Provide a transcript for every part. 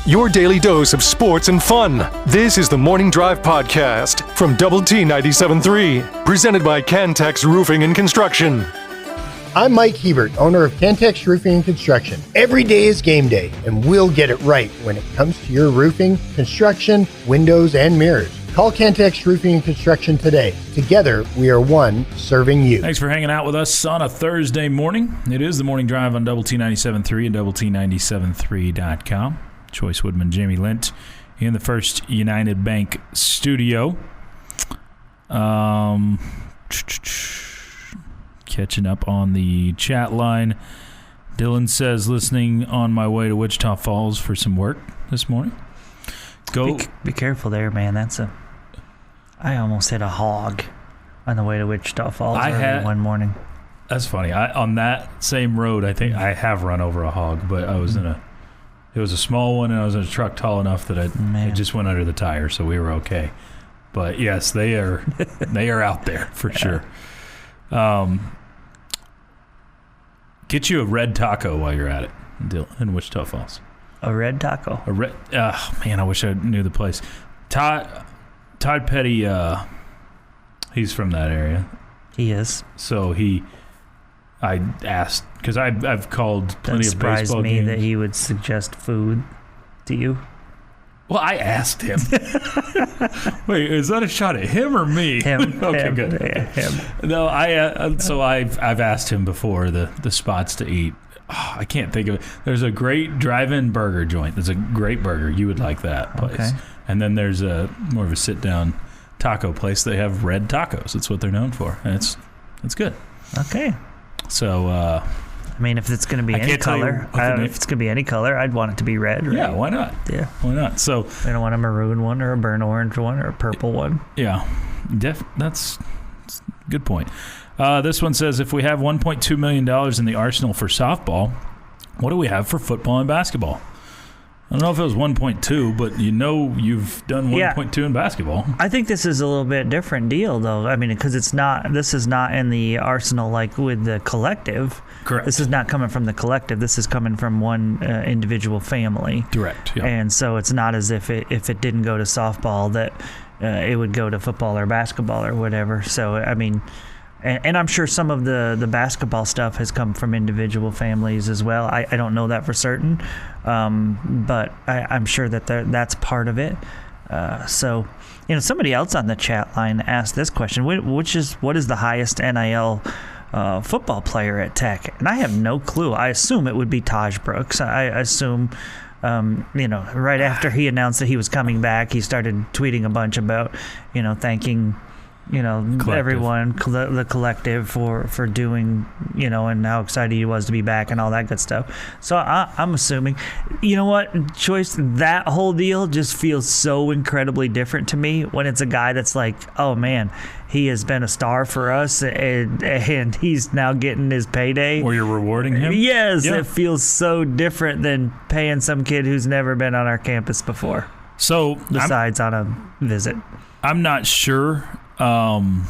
your daily dose of sports and fun. This is the Morning Drive Podcast from Double T 97.3, presented by Cantex Roofing and Construction. I'm Mike Hebert, owner of Cantex Roofing and Construction. Every day is game day, and we'll get it right when it comes to your roofing, construction, windows, and mirrors. Call Cantex Roofing and Construction today. Together, we are one serving you. Thanks for hanging out with us on a Thursday morning. It is the Morning Drive on Double T 97.3 and Double T 97.3.com. Chois, Woodman, Jamie Lent in the First United Bank studio. Catching up on the chat line. Dylan says, listening on my way to Wichita Falls for some work this morning. Be careful there, man. I almost hit a hog on the way to Wichita Falls one morning. That's funny. On that same road, I think I have run over a hog, but I was it was a small one, and I was in a truck tall enough that it just went under the tire, so we were okay. But yes, they are out there for sure. Get you a red taco while you're at it in Wichita Falls. A red taco? Man, I wish I knew the place. Todd Petty, he's from that area. He is. So I asked, because I've called plenty of baseball games. That surprised me that he would suggest food to you. Well, I asked him. Wait, is that a shot at him or me? Him. Okay, him, good. Yeah, him. No, so I've asked him before the spots to eat. Oh, I can't think of it. There's a great drive-in burger joint. There's a great burger. You would like that place. Okay. And then there's more of a sit-down taco place. They have red tacos. That's what they're known for, and it's good. Okay. So, I mean, if it's going to be any color, I'd want it to be red, right? Yeah, why not? Yeah. Why not? So I don't want a maroon one or a burnt orange one or a purple one. Yeah. That's a good point. This one says, if we have $1.2 million in the arsenal for softball, what do we have for football and basketball? I don't know if it was 1.2, but you've done 1.2 in basketball. I think this is a little bit different deal, though. I mean, because this is not in the arsenal like with the collective. Correct. This is not coming from the collective. This is coming from one individual family. Direct, yeah. And so it's not as if it didn't go to softball that it would go to football or basketball or whatever. So, I mean... And I'm sure some of the basketball stuff has come from individual families as well. I don't know that for certain, but I'm sure that that's part of it. So, somebody else on the chat line asked this question: what is the highest NIL football player at Tech? And I have no clue. I assume it would be Taj Brooks. I assume. Right after he announced that he was coming back, he started tweeting a bunch about, thanking. Everyone, the collective for doing, and how excited he was to be back and all that good stuff. So I'm assuming, Choice, that whole deal just feels so incredibly different to me when it's a guy that's like, oh man, he has been a star for us and he's now getting his payday. Or you're rewarding him? Yes, yeah. It feels so different than paying some kid who's never been on our campus before. So besides on a visit. I'm not sure. I'm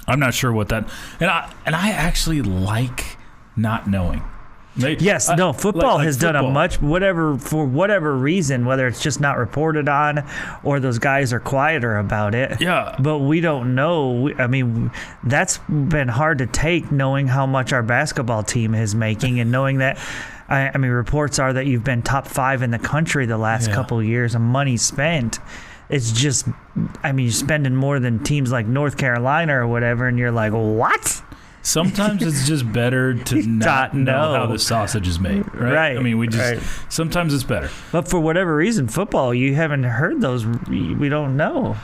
not sure what that, and I actually like not knowing. Football has done a much for whatever reason, whether it's just not reported on or those guys are quieter about it. Yeah, but we don't know. I mean, that's been hard to take, knowing how much our basketball team is making and knowing that. I mean, reports are that you've been top 5 in the country the last couple of years and money spent. It's just, you're spending more than teams like North Carolina or whatever, and you're like, what? Sometimes it's just better to not know how the sausage is made, right? I mean, sometimes it's better. But for whatever reason, football, you haven't heard those. We don't know.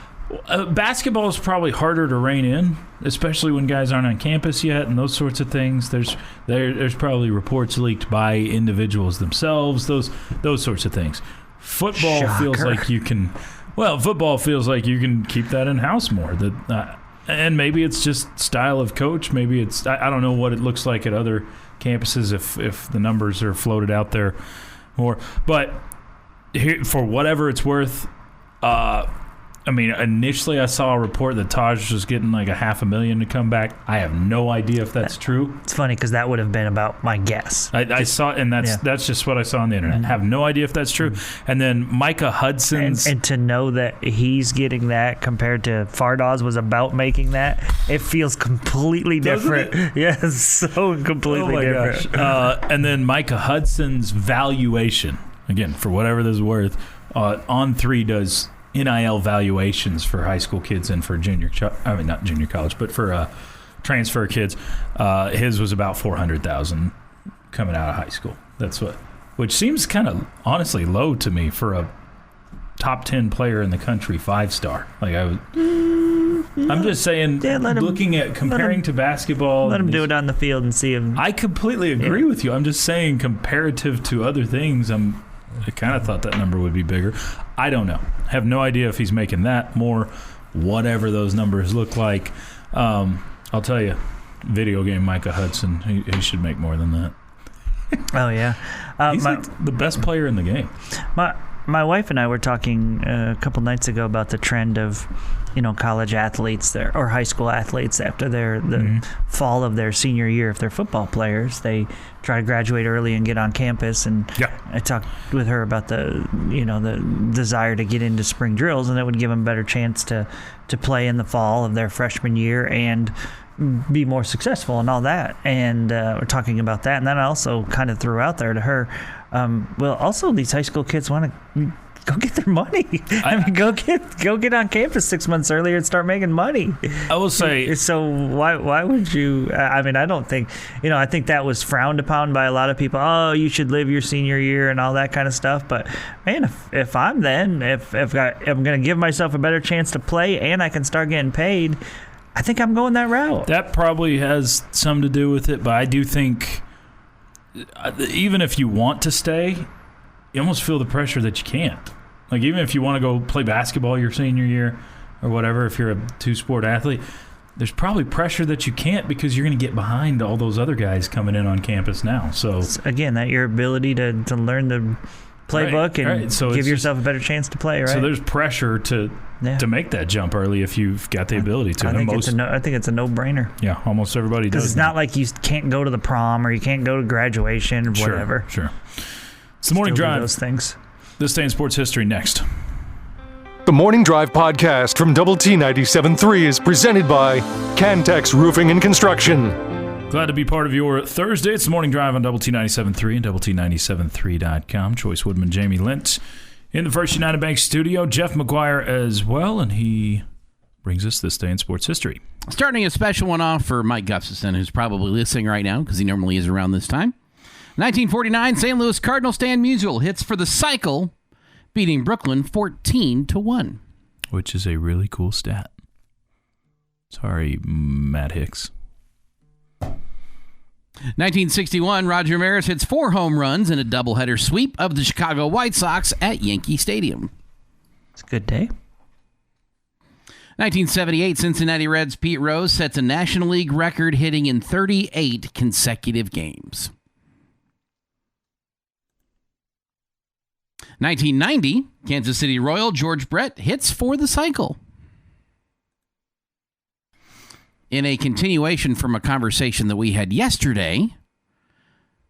Basketball is probably harder to rein in, especially when guys aren't on campus yet and those sorts of things. There's probably reports leaked by individuals themselves, those sorts of things. Football feels like you can... Well, football feels like you can keep that in-house more. And maybe it's just style of coach. Maybe it's... I don't know what it looks like at other campuses if the numbers are floated out there more. But here, for whatever it's worth, I mean, initially I saw a report that Taj was getting like $500,000 to come back. I have no idea if that's true. It's funny because that would have been about my guess. I saw it, and that's just what I saw on the internet. I have no idea if that's true. And then Micah Hudson's... And to know that he's getting that compared to Fardaws was about making that, it feels completely different. Yes, so completely different. Gosh. And then Micah Hudson's valuation, again, for whatever this is worth, On3 does NIL valuations for high school kids and for not junior college, but for transfer kids. His was about $400,000 coming out of high school. Which seems kind of honestly low to me for a top 10 player in the country, 5-star. I'm just saying, looking at comparing to basketball. Let him do it on the field and see him. I completely agree with you. I'm just saying, comparative to other things, I kind of thought that number would be bigger. I don't know. Have no idea if he's making that more, whatever those numbers look like. I'll tell you, video game Micah Hudson, he should make more than that. Oh, yeah. He's like the best player in the game. My wife and I were talking a couple nights ago about the trend of, college athletes or high school athletes after the fall of their senior year. If they're football players, they try to graduate early and get on campus. And I talked with her about the desire to get into spring drills, and that would give them a better chance to play in the fall of their freshman year and be more successful and all that. And we're talking about that. And then I also kind of threw out there to her, also these high school kids want to go get their money. Go get on campus 6 months earlier and start making money. I will say. So why would you? I don't think, I think that was frowned upon by a lot of people. Oh, you should live your senior year and all that kind of stuff. But man, if I'm going to give myself a better chance to play and I can start getting paid, I think I'm going that route. That probably has some to do with it, but I do think even if you want to stay, you almost feel the pressure that you can't. Like, even if you want to go play basketball your senior year or whatever, if you're a two-sport athlete, there's probably pressure that you can't because you're going to get behind all those other guys coming in on campus now. So again, that your ability to learn the playbook and So give yourself a better chance to play, right? So there's pressure to make that jump early if you've got the ability to. I think it's a no-brainer. Yeah, almost everybody does. It's not like you can't go to the prom or you can't go to graduation or whatever. Sure. It's the Morning Drive. Those things. This day in sports history next. The Morning Drive podcast from Double T 97.3 is presented by Cantex Roofing and Construction. Glad to be part of your Thursday. It's the Morning Drive on Double T 97.3 and DoubleT973.com. Chois, Woodman, Jamie Lent in the First United Bank studio. Jeff McGuire as well, and he brings us this day in sports history. Starting a special one off for Mike Gustafson, who's probably listening right now because he normally is around this time. 1949, St. Louis Cardinals Stan Musial hits for the cycle, beating Brooklyn 14-1. Which is a really cool stat. Sorry, Matt Hicks. 1961, Roger Maris hits 4 home runs in a doubleheader sweep of the Chicago White Sox at Yankee Stadium. It's a good day. 1978, Cincinnati Reds Pete Rose sets a National League record hitting in 38 consecutive games. 1990, Kansas City Royal George Brett hits for the cycle. In a continuation from a conversation that we had yesterday,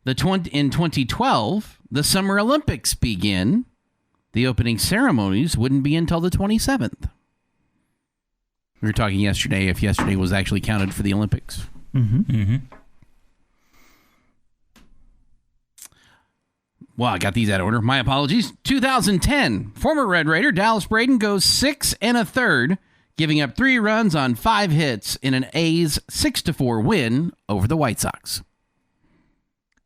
in 2012, the Summer Olympics begin. The opening ceremonies wouldn't be until the 27th. We were talking yesterday if yesterday was actually counted for the Olympics. Well, I got these out of order. My apologies. 2010, former Red Raider Dallas Braden goes 6 1/3, giving up 3 runs on 5 hits in an A's 6-4 win over the White Sox.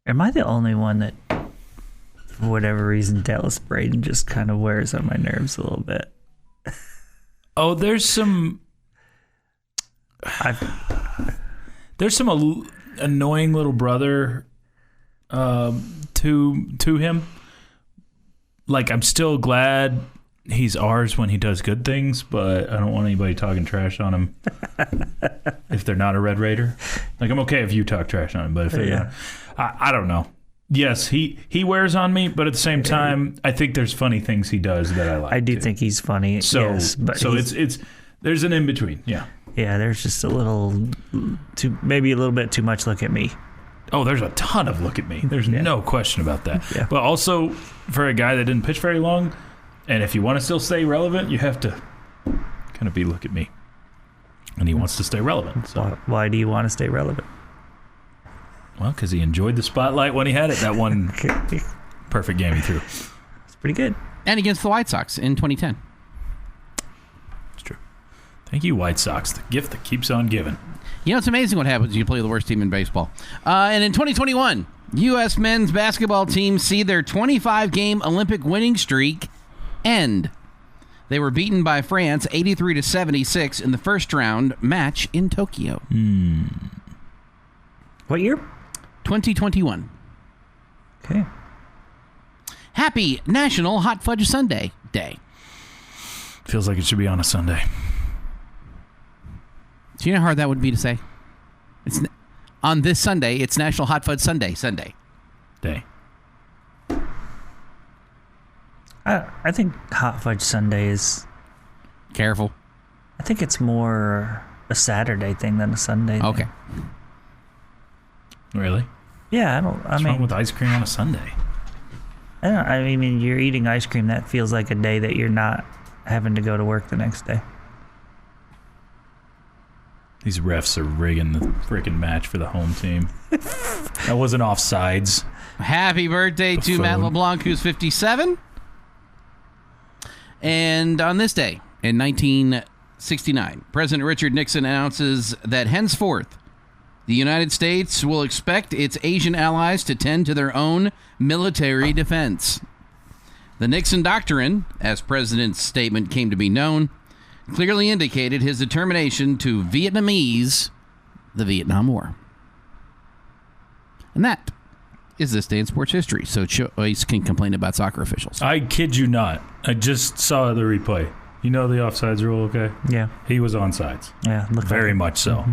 Am I the only one that, for whatever reason, Dallas Braden just kind of wears on my nerves a little bit? Oh, there's some annoying little brother to him. Like, I'm still glad he's ours when he does good things, but I don't want anybody talking trash on him if they're not a Red Raider. Like, I'm okay if you talk trash on him, but if they're not, I don't know. Yes, he wears on me, but at the same time, I think there's funny things he does that I like. I do think he's funny. So, yes, but it's there's an in between. Yeah. Yeah, there's just maybe a little bit too much look at me. Oh, there's a ton of look at me. There's no question about that. Yeah. But also, for a guy that didn't pitch very long, and if you want to still stay relevant, you have to kind of be look at me. And he wants to stay relevant. So. Why do you want to stay relevant? Well, because he enjoyed the spotlight when he had it. That one perfect game he threw. It's pretty good. And against the White Sox in 2010. It's true. Thank you, White Sox. The gift that keeps on giving. You know, it's amazing what happens when you play the worst team in baseball. And in 2021, U.S. men's basketball team see their 25-game Olympic winning streak end. They were beaten by France 83-76 in the first round match in Tokyo. What year? 2021. Okay. Happy National Hot Fudge Sundae Day. Feels like it should be on a Sunday. Do you know how hard that would be to say? It's on this Sunday, it's National Hot Fudge Sunday Day. I think Hot Fudge Sunday is... Careful. I think it's more a Saturday thing than a Sunday thing. Okay. Really? Yeah, What's wrong with ice cream on a Sunday? I mean, you're eating ice cream. That feels like a day that you're not having to go to work the next day. These refs are rigging the freaking match for the home team. That wasn't offsides. Happy birthday to Matt LeBlanc, who's 57. And on this day, in 1969, President Richard Nixon announces that henceforth, the United States will expect its Asian allies to tend to their own military defense. The Nixon Doctrine, as President's statement came to be known, clearly indicated his determination to Vietnamese the Vietnam War. And that is this day in sports history, so Chois can complain about soccer officials. I kid you not. I just saw the replay. You know the offsides rule, okay? Yeah. He was onside. Yeah. Very much so.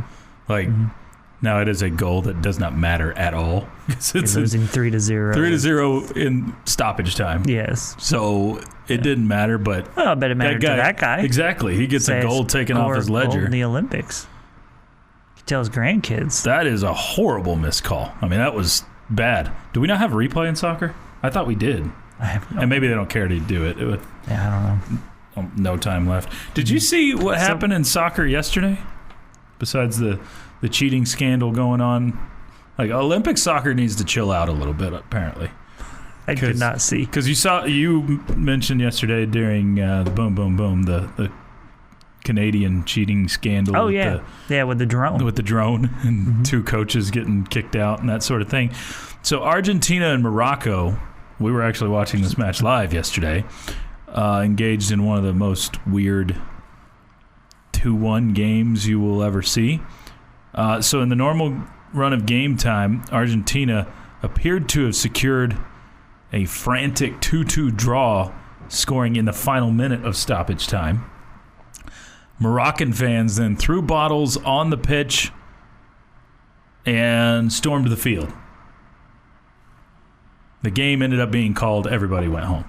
Now it is a goal that does not matter at all. It's losing 3-0. 3-0 in stoppage time. Yes. So it didn't matter, but... Well, I bet it mattered to that guy. Exactly. He gets a gold taken off his ledger. Gold in the Olympics. He tells grandkids. That is a horrible missed call. I mean, that was bad. Do we not have a replay in soccer? I thought we did. I have no And maybe they don't care to do it. I don't know. No time left. Did you see what happened in soccer yesterday? Besides the cheating scandal going on, like Olympic soccer needs to chill out a little bit. Apparently, I did not see because you mentioned yesterday during the boom the Canadian cheating scandal. Oh yeah, with the drone and two coaches getting kicked out and that sort of thing. So Argentina and Morocco, we were actually watching this match live yesterday. Engaged in one of the most weird 2-1 games you will ever see. So in the normal run of game time, Argentina appeared to have secured a frantic 2-2 draw, scoring in the final minute of stoppage time. Moroccan fans then threw bottles on the pitch and stormed the field. The game ended up being called. Everybody went home.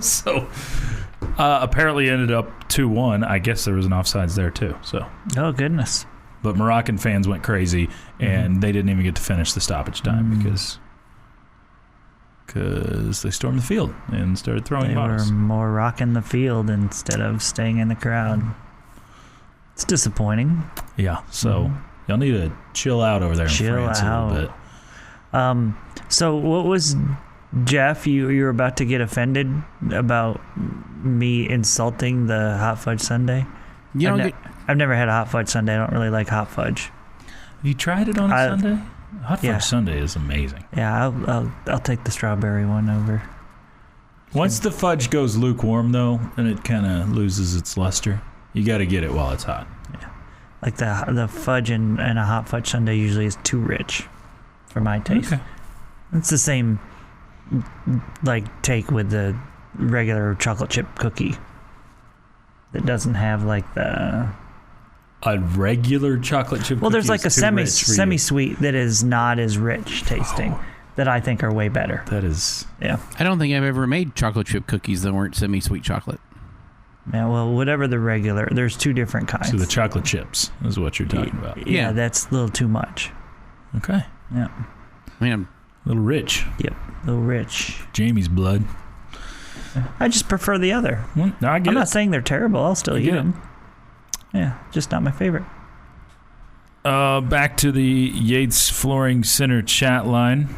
So apparently ended up 2-1. I guess there was an offsides there too. So. Oh goodness. But Moroccan fans went crazy, and they didn't even get to finish the stoppage time because they stormed the field and started throwing bottles. They were more rocking the field instead of staying in the crowd. It's disappointing. Yeah, so y'all need to chill out over there in France a little bit. So what was... Jeff, you were about to get offended about me insulting the hot fudge sundae? I've never had a hot fudge sundae. I don't really like hot fudge. Have you tried it on a Sunday? Hot fudge sundae is amazing. Yeah, I'll take the strawberry one over. Once the fudge goes lukewarm, though, then it kind of loses its luster. You got to get it while it's hot. Yeah, like the fudge in a hot fudge sundae usually is too rich for my taste. Okay. It's the same take with the regular chocolate chip cookie that doesn't have like a regular chocolate chip cookie. Well, there's like a semi-sweet that is not as rich tasting. that I think are way better. That is... Yeah. I don't think I've ever made chocolate chip cookies that weren't semi-sweet chocolate. Yeah, well, whatever the regular, there's two different kinds. So the chocolate chips is what you're talking about. Yeah, that's a little too much. Okay. Yeah. I mean, A little rich. Yep, a little rich. Jamie's blood. I just prefer the other. Well, no, I get I'm it. not saying they're terrible. I'll still eat get it. them. Yeah, just not my favorite. Back to the Yates Flooring Center chat line.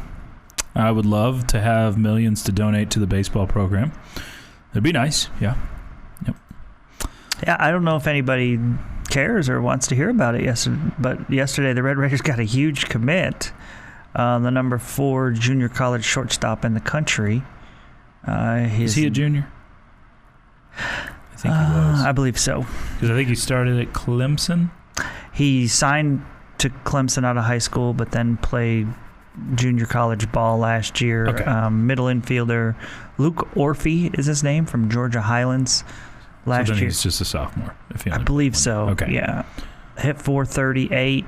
I would love to have millions to donate to the baseball program. It'd be nice. Yeah. Yep. Yeah, I don't know if anybody cares or wants to hear about it but yesterday the Red Raiders got a huge commit. The number 4 junior college shortstop in the country. Is he a junior? I think he was. I believe so. Because I think he started at Clemson. He signed to Clemson out of high school, but then played junior college ball last year. Okay. Middle infielder Luke Orphy is his name, from Georgia Highlands. Last so then year, he's just a sophomore. If he I only believe played so. one. Okay. Yeah, hit .438.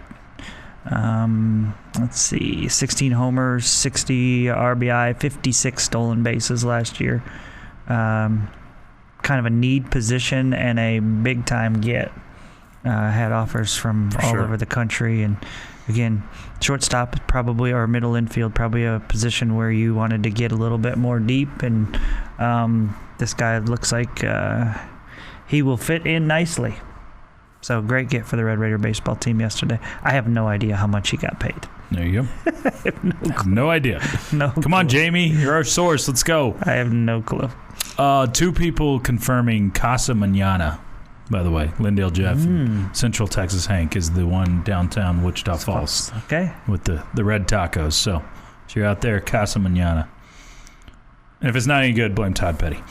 Let's see, 16 homers, 60 RBI, 56 stolen bases last year. Kind of a need position and a big time get. Had offers from all over the country, and again, shortstop probably, or middle infield, probably a position where you wanted to get a little bit more deep, and this guy looks like he will fit in nicely. So great get for the Red Raider baseball team yesterday. I have no idea how much he got paid. There you go. I have no idea. No. Come on, Jamie. You're our source. Let's go. I have no clue. 2 people confirming Casa Manana, by the way. Lindale Jeff and Central Texas Hank is the one downtown Wichita Falls. Okay. With the red tacos. So if you're out there, Casa Manana. And if it's not any good, blame Todd Petty.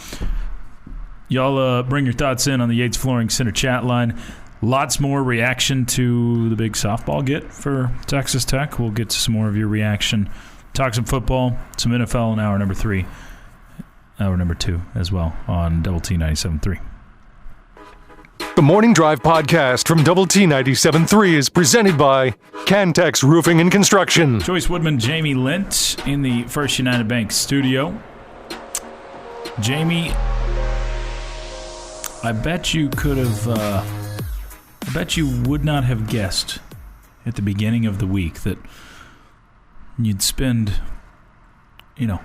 Y'all bring your thoughts in on the Yates Flooring Center chat line. Lots more reaction to the big softball get for Texas Tech. We'll get to some more of your reaction. Talk some football, some NFL in hour number 3. Hour number 2 as well on Double T 97.3. The Morning Drive podcast from Double T 97.3 is presented by Cantex Roofing and Construction. Chois, Woodman, Jamie Lent in the First United Bank studio. Jamie, I bet you could have... I bet you would not have guessed at the beginning of the week that you'd spend,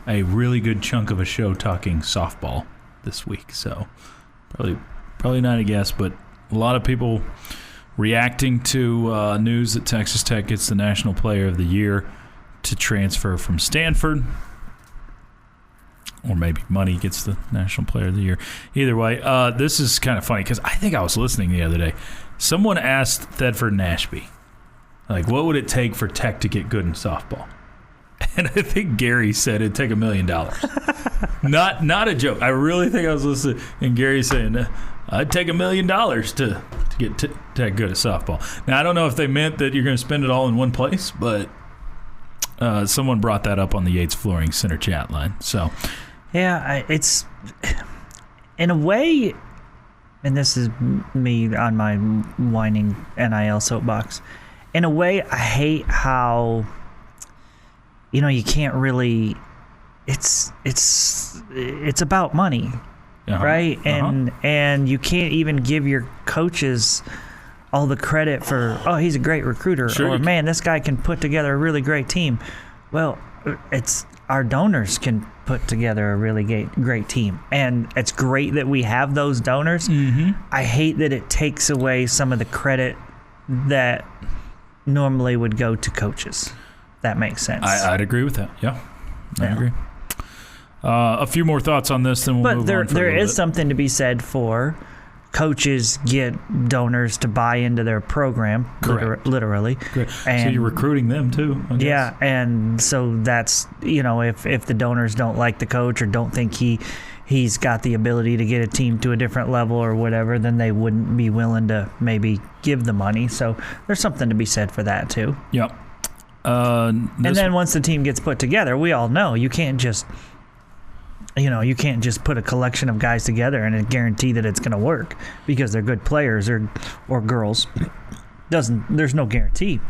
a really good chunk of a show talking softball this week. So probably not a guess, but a lot of people reacting to news that Texas Tech gets the National Player of the Year to transfer from Stanford. Or maybe Money gets the National Player of the Year. Either way, this is kind of funny because I think I was listening the other day. Someone asked Thedford and Ashby, what would it take for Tech to get good in softball? And I think Gary said it'd take $1 million. Not a joke. I really think I was listening, and Gary saying, I'd take $1 million to get Tech good at softball. Now, I don't know if they meant that you're going to spend it all in one place, but someone brought that up on the Yates Flooring Center chat line. So, yeah, it's in a way, and this is me on my whining NIL soapbox. In a way, I hate how you can't really. It's about money, right? And you can't even give your coaches all the credit for, he's a great recruiter, or man, this guy can put together a really great team. Well, it's our donors can put together a really great team, and it's great that we have those donors. I hate that it takes away some of the credit that normally would go to coaches. That makes sense. I'd agree with that. Yeah, I agree. A few more thoughts on this, then we'll move on. But there is something to be said for coaches get donors to buy into their program, literally. Correct. And so you're recruiting them too, I guess. Yeah, and so that's, if the donors don't like the coach or don't think he's got the ability to get a team to a different level or whatever, then they wouldn't be willing to maybe give the money. So there's something to be said for that too. Yep. And then once the team gets put together, we all know you can't just put a collection of guys together and guarantee that it's going to work because they're good players or girls. There's no guarantee.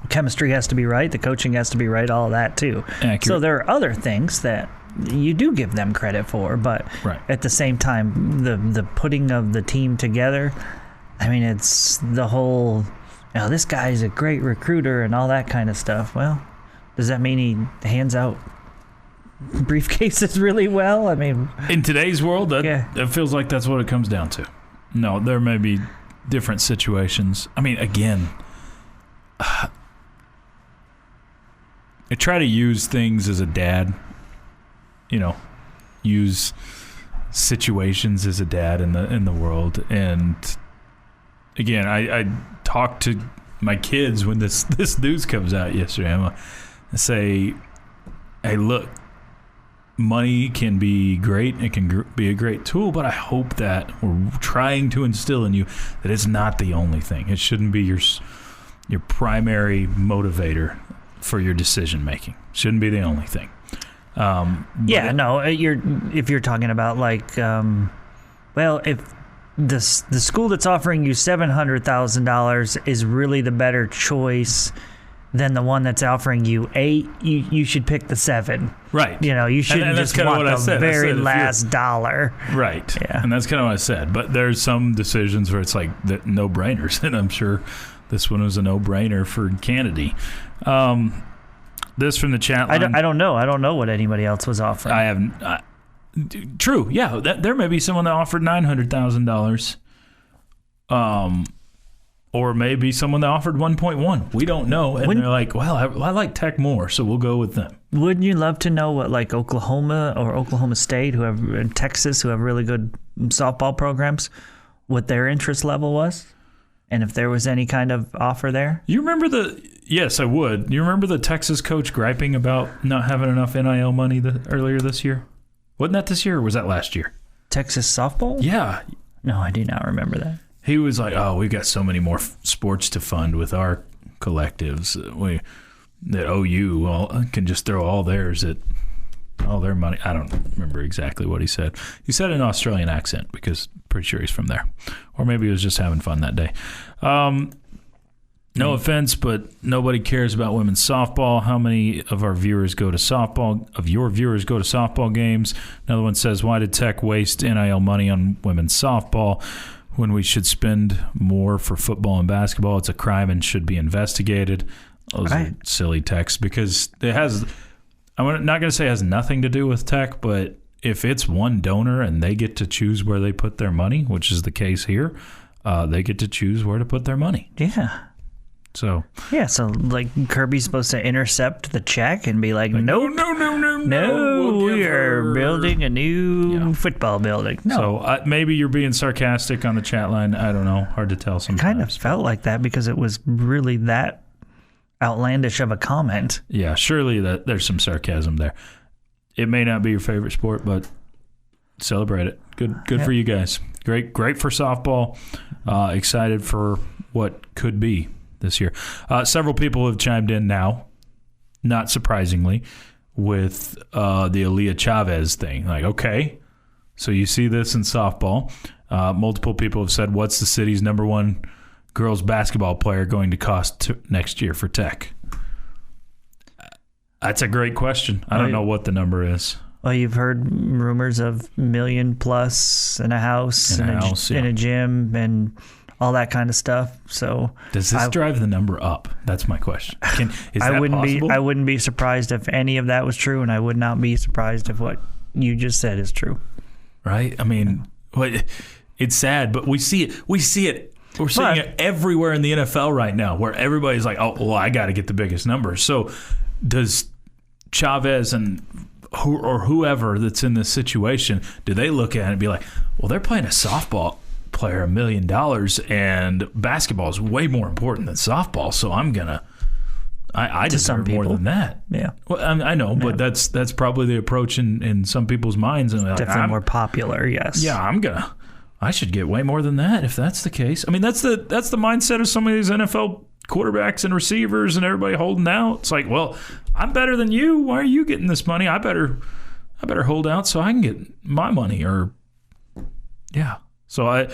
chemistry has to be right, the coaching has to be right, all of that too. Accurate. So there are other things that you do give them credit for, but Right. at the same time, the putting of the team together, I mean, it's the whole, this guy's a great recruiter and all that kind of stuff. Well, does that mean he hands out briefcases really well? I mean, In today's world, Yeah. it feels like that's what it comes down to. No, there may be different situations. I mean, again, I try to use things as a dad, use situations as a dad in the world. And again, I talk to my kids when this news comes out yesterday. I say, hey, look, money can be great. It can be a great tool, but I hope that we're trying to instill in you that it's not the only thing. It shouldn't be your primary motivator for your decision making. Shouldn't be the only thing. If you're talking about like, if the school that's offering you $700,000 is really the better choice than the one that's offering you 8, you should pick the 7. Right. You shouldn't and that's just kinda want what I the said. very I said last dollar. Right. Yeah. And that's kind of what I said. But there's some decisions where it's like no-brainers, and I'm sure this one was a no-brainer for Canady. This from the chat line. I don't know. I don't know what anybody else was offering. I haven't. True. Yeah. There may be someone that offered $900,000. Or maybe someone that offered 1.1. We don't know. And they're like, well, I like Tech more, so we'll go with them. Wouldn't you love to know what like Oklahoma or Oklahoma State, and Texas, who have really good softball programs, what their interest level was? And if there was any kind of offer there? You remember yes, I would. You remember the Texas coach griping about not having enough NIL money earlier this year? Wasn't that this year or was that last year? Texas softball? Yeah. No, I do not remember that. He was like, oh, we've got so many more sports to fund with our collectives. That OU can just throw all theirs at all their money. I don't remember exactly what he said. He said in an Australian accent because pretty sure he's from there. Or maybe he was just having fun that day. No offense, but nobody cares about women's softball. How many of our viewers go to softball? Of your viewers go to softball games? Another one says, why did Tech waste NIL money on women's softball when we should spend more for football and basketball? It's a crime and should be investigated. Those are silly texts because it has. I'm not going to say it has nothing to do with Tech, but if it's one donor and they get to choose where they put their money, which is the case here, they get to choose where to put their money. Yeah. So like Kirby's supposed to intercept the check and be like nope, no, we are building a new football building. No. So maybe you're being sarcastic on the chat line. I don't know. Hard to tell sometimes. It kind of felt like that because it was really that outlandish of a comment. Yeah, surely there's some sarcasm there. It may not be your favorite sport, but celebrate it. Good for you guys. Great for softball. Excited for what could be this year. Several people have chimed in now, not surprisingly, with the Aaliyah Chavez thing. Like, okay, so you see this in softball. Multiple people have said, what's the city's number one girls basketball player going to cost next year for Tech? That's a great question. I don't know what the number is. Well, you've heard rumors of $1 million plus in a house, in a gym, and all that kind of stuff. So does this drive the number up? That's my question. Is that possible? I wouldn't be surprised if any of that was true, and I would not be surprised if what you just said is true. Right? I mean, it's sad, but we see it. We're seeing it everywhere in the NFL right now, where everybody's like, "Oh, well, I got to get the biggest number." So, does Chavez and whoever that's in this situation, do they look at it and be like, "Well, they're playing a softball player $1 million, and basketball is way more important than softball, so I deserve more than that." Yeah. Well, I know, but that's probably the approach in some people's minds, and definitely more popular. Yes. Yeah, I should get way more than that if that's the case. I mean, that's the mindset of some of these NFL quarterbacks and receivers and everybody holding out. It's like, well, I'm better than you. Why are you getting this money? I better hold out so I can get my money. Or yeah. So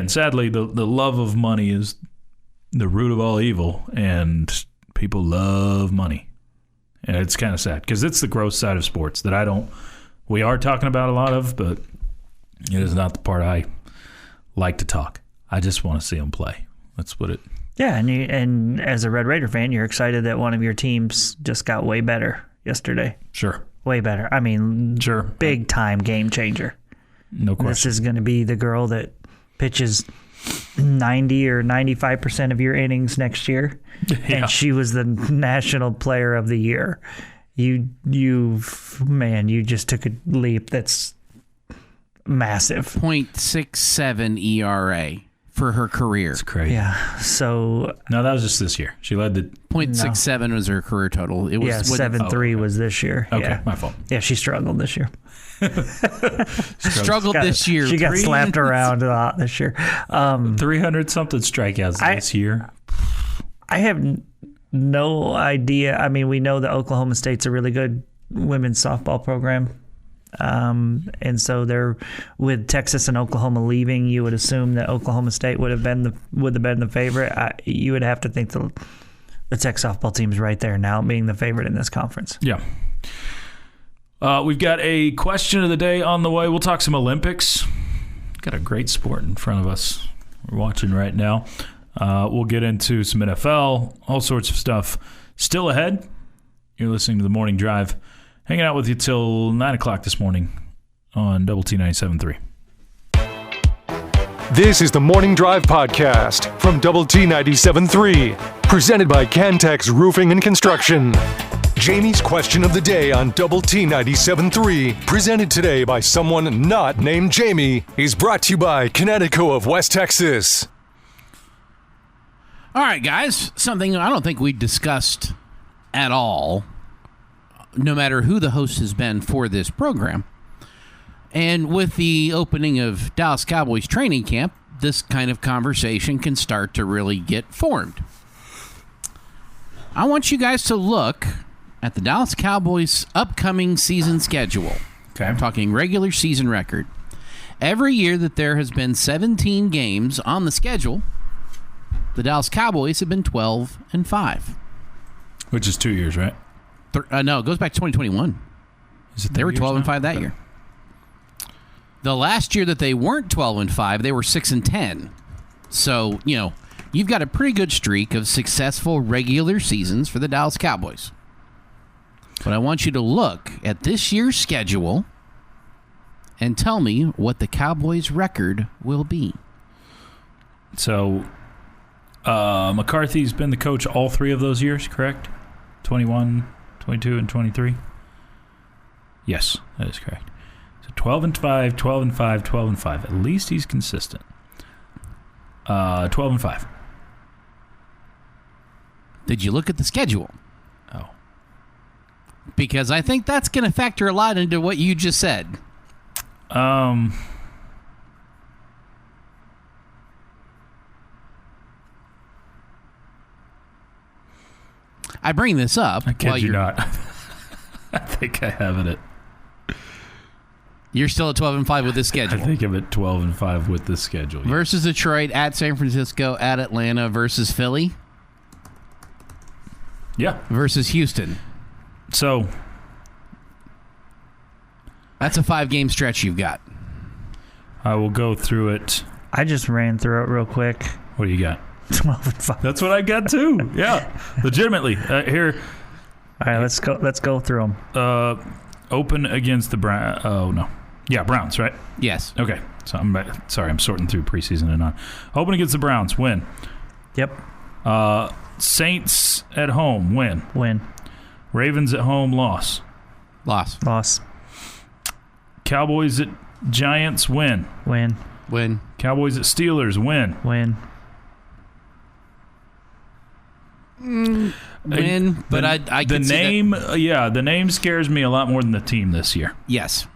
sadly, the love of money is the root of all evil, and people love money. And it's kind of sad because it's the gross side of sports that we are talking about a lot of, but it is not the part I like to talk. I just want to see them play. That's what it. Yeah, and as a Red Raider fan, you're excited that one of your teams just got way better yesterday. Sure. Way better. I mean, sure. Big time game changer. No question. This is going to be the girl that pitches 90 or 95% of your innings next year. Yeah. And she was the National Player of the Year. You just took a leap that's massive. 0.67 ERA for her career. It's crazy. Yeah. So no, that was just this year. She led the 0.67 was her career total. It was 7.3 was this year. Okay, yeah. my fault. Yeah, she struggled this year. Struggled this year. She got slapped around a lot this year. 300 something strikeouts this year. I have no idea. I mean, we know that Oklahoma State's a really good women's softball program. And so they're with Texas and Oklahoma leaving, you would assume that Oklahoma State would have been the favorite. You would have to think the Tech softball team's right there now, being the favorite in this conference. Yeah. We've got a question of the day on the way. We'll talk some Olympics. Got a great sport in front of us. We're watching right now. We'll get into some NFL, all sorts of stuff. Still ahead. You're listening to The Morning Drive. Hanging out with you till 9 o'clock this morning on Double T 97.3. This is the Morning Drive Podcast from Double T 97.3, presented by Cantex Roofing and Construction. Jamie's question of the day on Double T 97.3, presented today by someone not named Jamie, is brought to you by Connecticut of West Texas. All right, guys. Something I don't think we discussed at all, no matter who the host has been for this program. And with the opening of Dallas Cowboys training camp, this kind of conversation can start to really get formed. I want you guys to look at the Dallas Cowboys' upcoming season schedule. Okay. I'm talking regular season record. Every year that there has been 17 games on the schedule, the Dallas Cowboys have been 12-5. Which is 2 years, right? No, it goes back to 2021. They were 12-5 that year. The last year that they weren't 12-5, they were 6-10. So, you've got a pretty good streak of successful regular seasons for the Dallas Cowboys. But I want you to look at this year's schedule and tell me what the Cowboys' record will be. So, McCarthy's been the coach all 3 of those years, correct? 21, 22, and 23? Yes, that is correct. So 12-5, 12-5, 12-5. At least he's consistent. 12-5. Did you look at the schedule? Oh. Because I think that's going to factor a lot into what you just said. I bring this up. I kid you not. I think I have it. You're still at 12-5 with this schedule. I think I'm at 12-5 with this schedule. Yeah. Versus Detroit, at San Francisco, at Atlanta, versus Philly. Yeah. Versus Houston. So that's a 5-game stretch you've got. I will go through it. I just ran through it real quick. What do you got? 12-5. That's what I got too. Yeah, legitimately. Here. All right, let's go through them. Open against the Browns. Oh no. Yeah, Browns, right? Yes. Okay. So I'm sorting through preseason and on. Open against the Browns, win. Yep. Saints at home, win. Win. Ravens at home, loss. Loss. Cowboys at Giants, win. Win. Win. Cowboys at Steelers, win. Win. Win, but I can see that. The name scares me a lot more than the team this year. Yes.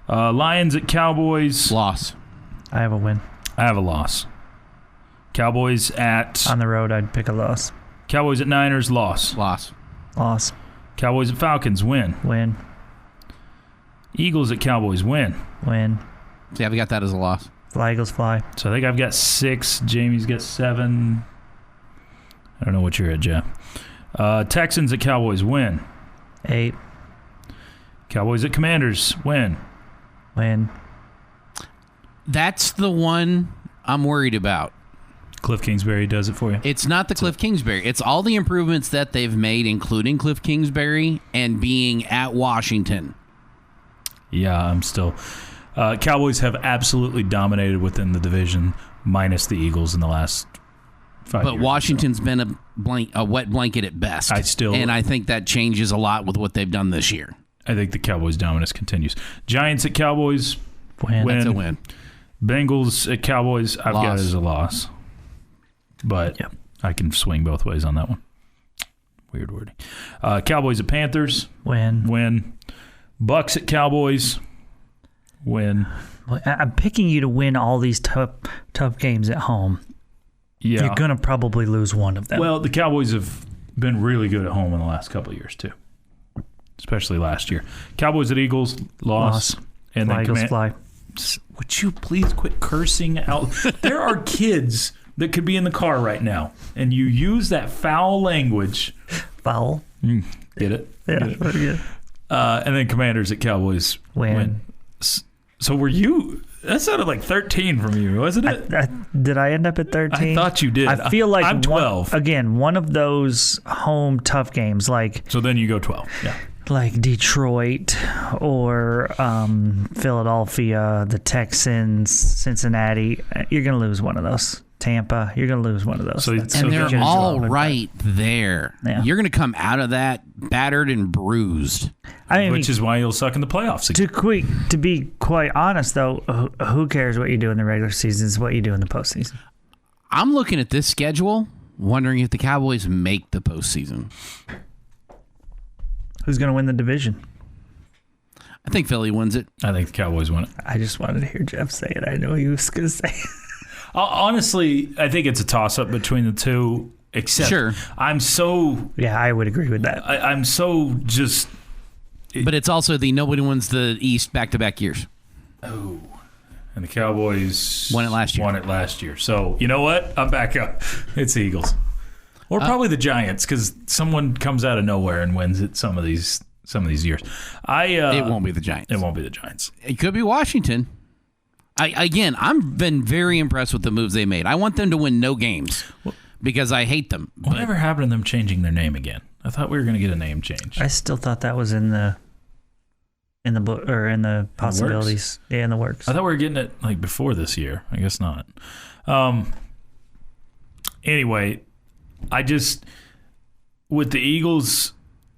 Lions at Cowboys. Loss. I have a win. I have a loss. Cowboys at... On the road, I'd pick a loss. Cowboys at Niners, loss. Loss. Cowboys at Falcons, win. Win. Eagles at Cowboys, win. Win. See, I've got that as a loss. Fly, Eagles, fly. So I think I've got 6. Jamie's got 7. I don't know what you're at, Jeff. Texans at Cowboys, win. 8. Cowboys at Commanders, win. Win. That's the one I'm worried about. Cliff Kingsbury does it for you. It's not the Cliff Kingsbury. It's all the improvements that they've made, including Cliff Kingsbury and being at Washington. Yeah, I'm still. Cowboys have absolutely dominated within the division, minus the Eagles in the last 5 years. But Washington's been a wet blanket at best. And I think that changes a lot with what they've done this year. I think the Cowboys' dominance continues. Giants at Cowboys, Win. That's a win. Bengals at Cowboys, I've got it as a loss. But Yep. I can swing both ways on that one. Weird wording. Cowboys at Panthers, Win. Bucks at Cowboys, win. Well, I'm picking you to win all these tough games at home. Yeah. You're going to probably lose one of them. Well, the Cowboys have been really good at home in the last couple of years, too. Especially last year. Cowboys at Eagles, loss. And fly, then Eagles, fly. Would you please quit cursing out? There are kids that could be in the car right now, and you use that foul language. Foul. Get it? Yeah, Get it? very good. And then Commanders at Cowboys, Win. So were you... That sounded like 13 from you, wasn't it? Did I end up at 13? I thought you did. I feel like I'm 12. One of those home tough games, like So then you go 12. Yeah. like Detroit or Philadelphia, the Texans, Cincinnati. You're going to lose one of those. Tampa, you're going to lose one of those. And they're all right there. Yeah. You're going to come out of that battered and bruised. Which is why you'll suck in the playoffs again. To be quite honest, though, who cares what you do in the regular season is what you do in the postseason. I'm looking at this schedule, wondering if the Cowboys make the postseason. Who's going to win the division? I think Philly wins it. I think the Cowboys win it. I just wanted to hear Jeff say it. I know he was going to say it. Honestly, I think it's a toss-up between the two, except Sure. I'm so... Yeah, I would agree with that. I'm so just... But it's also the nobody wins the East back-to-back years. Oh. And the Cowboys... Won it last year. So, you know what? I'm back up. It's the Eagles. Or probably the Giants, because someone comes out of nowhere and wins it some of these years. It won't be the Giants. It won't be the Giants. It could be Washington. I've been very impressed with the moves they made. I want them to win no games because I hate them. Whatever happened to them changing their name again? I thought we were going to get a name change. I still thought that was in the book or in the possibilities. Yeah, in the works. I thought we were getting it like before this year. I guess not. Anyway, with the Eagles'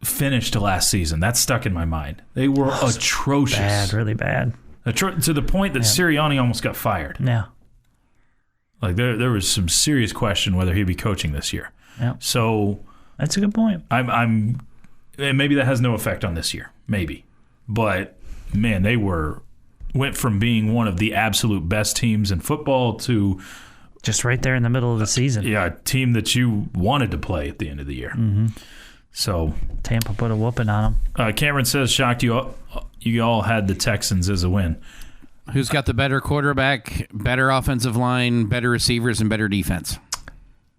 finish to last season, that's stuck in my mind. They were atrocious. Bad, really bad. To the point that Sirianni almost got fired. Yeah. Like there was some serious question whether he'd be coaching this year. Yeah. So that's a good point. And maybe that has no effect on this year. Maybe. But man, they went from being one of the absolute best teams in football to just right there in the middle of the season. Yeah, a team that you wanted to play at the end of the year. Mm-hmm. So Tampa put a whooping on them. Cameron says, shocked you all had the Texans as a win. Who's got the better quarterback, better offensive line, better receivers, and better defense?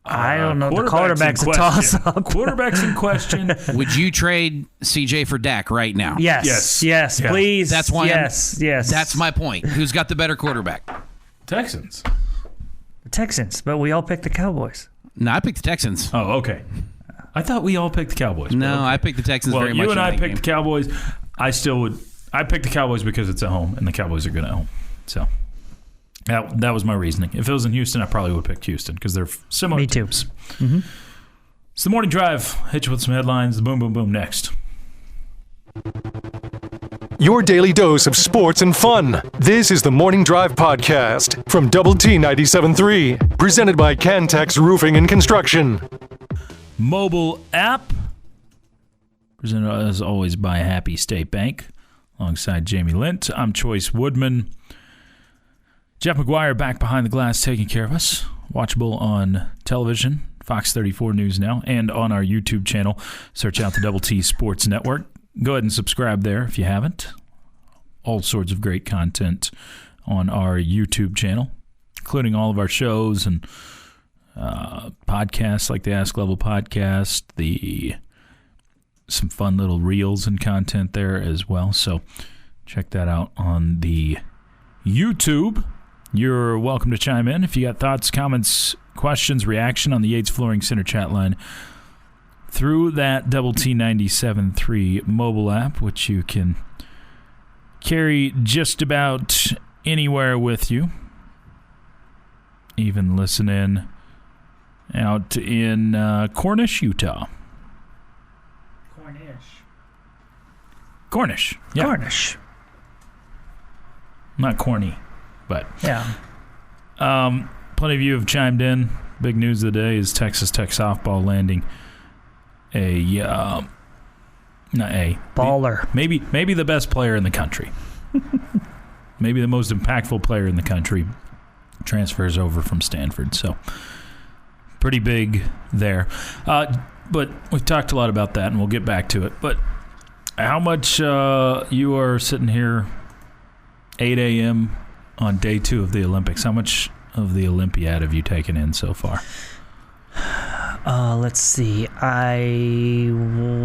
I don't know. The quarterback's a toss-up. Quarterback's in question. Would you trade CJ for Dak right now? Yes, Yeah. please. That's why. Yes. That's my point. Who's got the better quarterback? Texans. The Texans, but we all picked the Cowboys. No, I picked the Texans. Oh, okay. I thought we all picked the Cowboys. No, okay. I picked the Texans very much. Well, you and I picked game. the Cowboys. I still would. I picked the Cowboys because it's at home, and the Cowboys are good at home. So that was my reasoning. If it was in Houston, I probably would have picked Houston because they're similar. Me too. Teams. Mm-hmm. It's the morning drive. Hit you with some headlines. The boom, boom, boom next. Your daily dose of sports and fun. This is the Morning Drive Podcast from Double T 97.3, presented by Cantex Roofing and Construction. Mobile app, presented as always by Happy State Bank. Alongside Jamie Lent, I'm Chois Woodman. Jeff McGuire back behind the glass taking care of us. Watchable on television, Fox 34 News Now, and on our YouTube channel. Search out the Double T Sports Network. Go ahead and subscribe there if you haven't. All sorts of great content on our YouTube channel, including all of our shows and podcasts like the Ask Level podcast, some fun little reels and content there as well. So check that out on the YouTube. You're welcome to chime in if you got thoughts, comments, questions, reaction on the Yates Flooring Center chat line through that Double T 97.3 mobile app, which you can carry just about anywhere with you. Even listen in out in Cornish, Utah. Cornish. Yeah. Cornish. Not corny, but Yeah. plenty of you have chimed in. Big news of the day is Texas Tech softball landing Baller. Maybe the best player in the country. Maybe the most impactful player in the country transfers over from Stanford. So pretty big there. But we've talked a lot about that, and we'll get back to it. But how much you are sitting here 8 a.m. on day 2 of the Olympics, how much of the Olympiad have you taken in so far? Let's see. I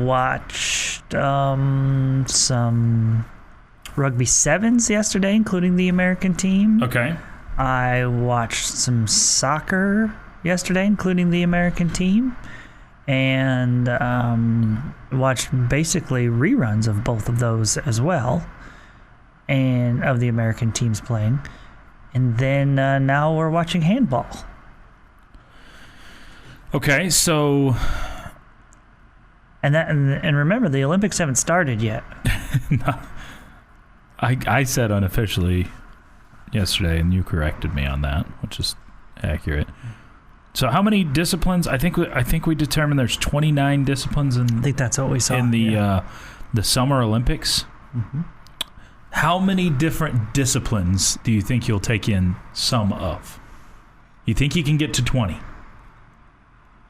watched some rugby sevens yesterday, including the American team. Okay. I watched some soccer yesterday, including the American team. And watched basically reruns of both of those as well, and of the American teams playing. And then now we're watching handball. Okay, so... And remember, the Olympics haven't started yet. No. I said unofficially yesterday, and you corrected me on that, which is accurate. So how many disciplines? I think we determined there's 29 disciplines in. I think that's what we saw in the Summer Olympics. Mm-hmm. How many different disciplines do you think you'll take in some of? You think you can get to 20? I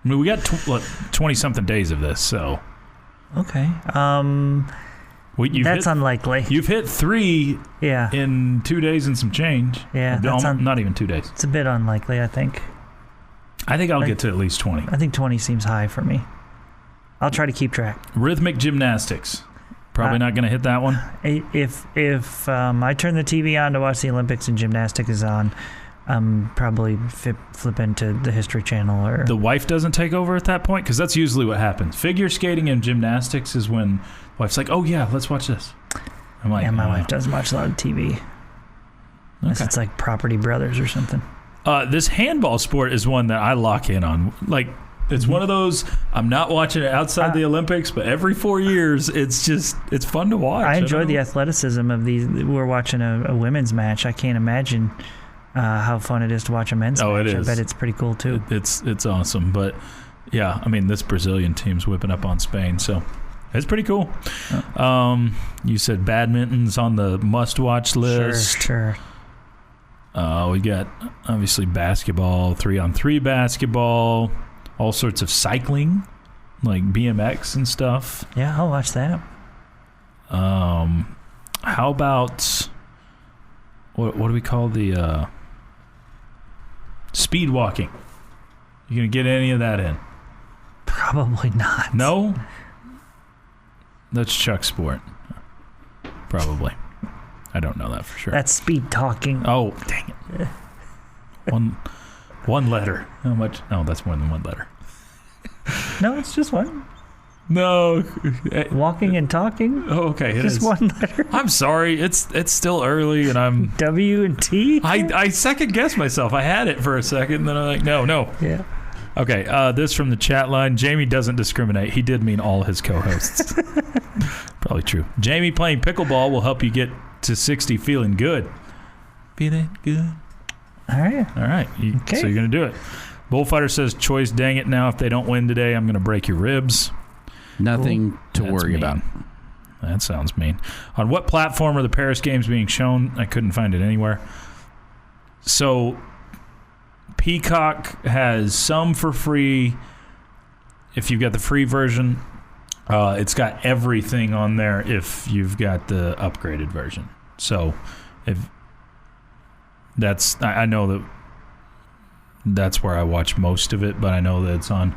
mean, we got 20-something days of this, so. Okay. That's unlikely. You've hit 3 Yeah. in 2 days and some change. Yeah. Not even 2 days. It's a bit unlikely, I think. I think I'll get to at least 20. I think 20 seems high for me. I'll try to keep track. Rhythmic gymnastics. Probably not going to hit that one. If I turn the TV on to watch the Olympics and gymnastics is on, probably flip into the History Channel. Or the wife doesn't take over at that point? Because that's usually what happens. Figure skating and gymnastics is when wife's like, oh yeah, let's watch this. I'm like, yeah, my wife doesn't watch a lot of TV. Unless it's like Property Brothers or something. This handball sport is one that I lock in on. Like, it's one of those, I'm not watching it outside the Olympics, but every 4 years, it's fun to watch. I enjoy the athleticism of these. We're watching a women's match. I can't imagine how fun it is to watch a men's match. It is. I bet it's pretty cool, too. It's awesome. But, yeah, I mean, this Brazilian team's whipping up on Spain, so it's pretty cool. You said badminton's on the must-watch list. Sure. We got, obviously, basketball, 3-on-3 basketball, all sorts of cycling, like BMX and stuff. Yeah, I'll watch that. How about, what do we call the speed walking? You going to get any of that in? Probably not. No? That's Chuck's sport. Probably. I don't know that for sure. That's speed talking. Oh, dang it. One letter. How much? No, that's more than one letter. No, it's just one. No. Walking and talking. Oh, okay. It just is. One letter. I'm sorry. It's still early, and I'm W and T. I second guessed myself. I had it for a second, and then I'm like, no. Yeah. Okay. This from the chat line. Jamie doesn't discriminate. He did mean all his co-hosts. Probably true. Jamie, playing pickleball will help you get to 60 feeling good. Feeling good. All right. Okay. So you're going to do it. Bullfighter says, Chois, dang it, now if they don't win today, I'm going to break your ribs. Nothing to That's worry mean. about. That sounds mean. On what platform are the Paris games being shown? I couldn't find it anywhere. So Peacock has some for free. If you've got the free version, it's got everything on there if you've got the upgraded version. So if that's, I know that that's where I watch most of it, but I know that it's on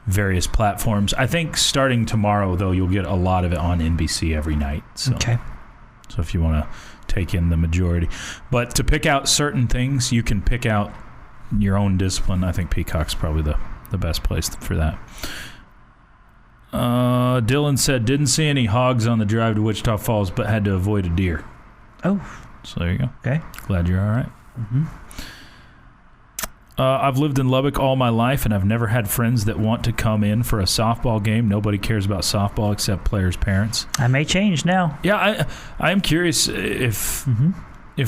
various platforms. I think starting tomorrow, though, you'll get a lot of it on NBC every night. So, Okay. So if you want to take in the majority. But to pick out certain things, you can pick out your own discipline. I think Peacock's probably the best place for that. Dylan said, didn't see any hogs on the drive to Wichita Falls, but had to avoid a deer. Oh. So there you go. Okay. Glad you're all right. Mm-hmm. I've lived in Lubbock all my life, and I've never had friends that want to come in for a softball game. Nobody cares about softball except players' parents. I may change now. Yeah, I am curious if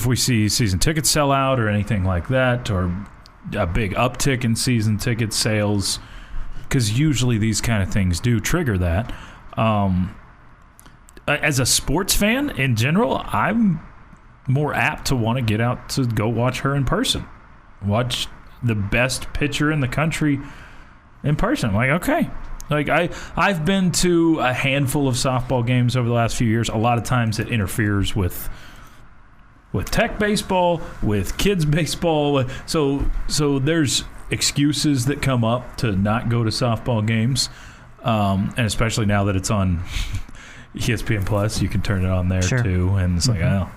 we see season tickets sell out or anything like that, or a big uptick in season ticket sales, because usually these kind of things do trigger that. As a sports fan in general, I'm more apt to want to get out to go watch her in person. Watch the best pitcher in the country in person. I'm like, okay. Like I've been to a handful of softball games over the last few years. A lot of times it interferes with tech baseball, with kids baseball. So there's excuses that come up to not go to softball games. And especially now that it's on ESPN Plus, you can turn it on there too. And it's like, I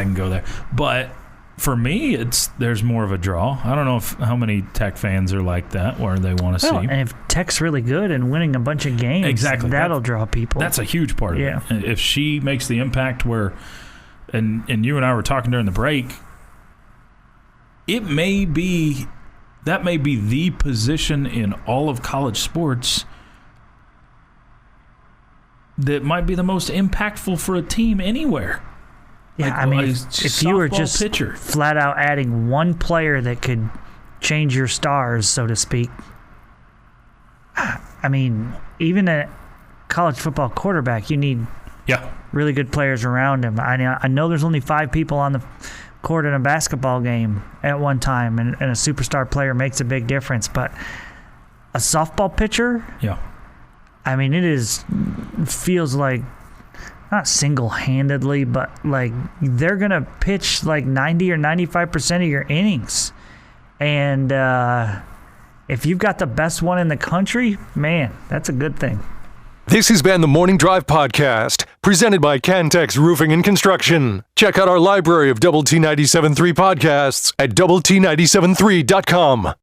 can go there. But for me, there's more of a draw. I don't know how many Tech fans are like that, where they want to see. And if Tech's really good and winning a bunch of games, exactly, that'll draw people. That's a huge part of it. If she makes the impact where, and you and I were talking during the break, that may be the position in all of college sports that might be the most impactful for a team anywhere. Yeah, like, I mean, if you were just flat out adding one player that could change your stars, so to speak, I mean, even a college football quarterback, you need really good players around him. I know there's only 5 people on the court in a basketball game at one time, and a superstar player makes a big difference, but a softball pitcher, I mean, feels like, not single-handedly, but like they're going to pitch like 90 or 95% of your innings. And if you've got the best one in the country, man, that's a good thing. This has been the Morning Drive Podcast, presented by Cantex Roofing and Construction. Check out our library of Double T 97.3 podcasts at doublet97.3.com.